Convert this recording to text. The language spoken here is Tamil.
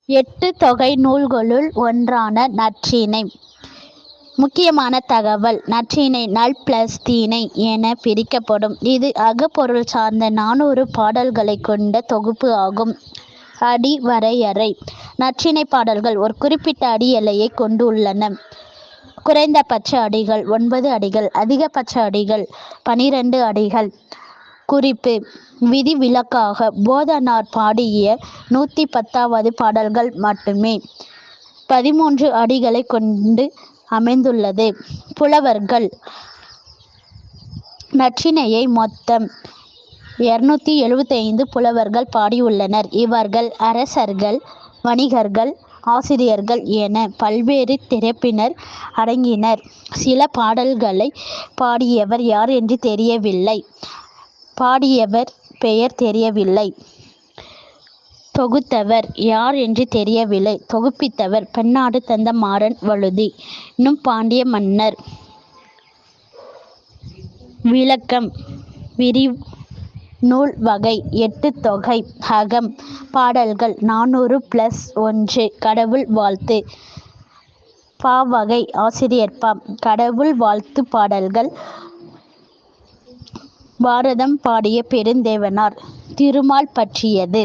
எட்டு தொகை நூல்களுள் ஒன்றான நற்றிணை. முக்கியமான தகவல்: நற்றிணை நல் பிளஸ் தீனை என பிரிக்கப்படும். இது அகப்பொருள் சார்ந்த 400 பாடல்களைக் கொண்ட தொகுப்பு ஆகும். அடி வரையறை: நற்றிணை பாடல்கள் ஒரு குறிப்பிட்ட அடி எல்லையை கொண்டுள்ளன. குறைந்தபட்ச அடிகள் 9 அடிகள், அதிகபட்ச அடிகள் 12 அடிகள். குறிப்பு: விதிவிலக்காக போதனார் பாடிய 110வது பாடல்கள் மட்டுமே 13 அடிகளை கொண்டு அமைந்துள்ளது. புலவர்கள்: நற்றிணையை மொத்தம் 275 புலவர்கள் பாடியுள்ளனர். இவர்கள் அரசர்கள், வணிகர்கள், ஆசிரியர்கள் என பல்வேறு தரப்பினர் அடங்கினர். சில பாடல்களை பாடியவர் யார் என்று தெரியவில்லை. பாடியவர் பெயர் தெரியவில்லை. தொகுத்தவர் யார் என்று தெரியவில்லை. தொகுப்பித்தவர் பெண்ணாடு தந்த மாறன் வழுதி என்னும் பாண்டிய மன்னர். விளக்கம்: நூல் வகை: எட்டு தொகை. அகம்: பாடல்கள் 400+1. கடவுள் வாழ்த்து. பாவகை: ஆசிரியர் பா. கடவுள் வாழ்த்து பாடல்கள். பாரதம் பாடிய பெருந்தேவனார். திருமால் பற்றியது.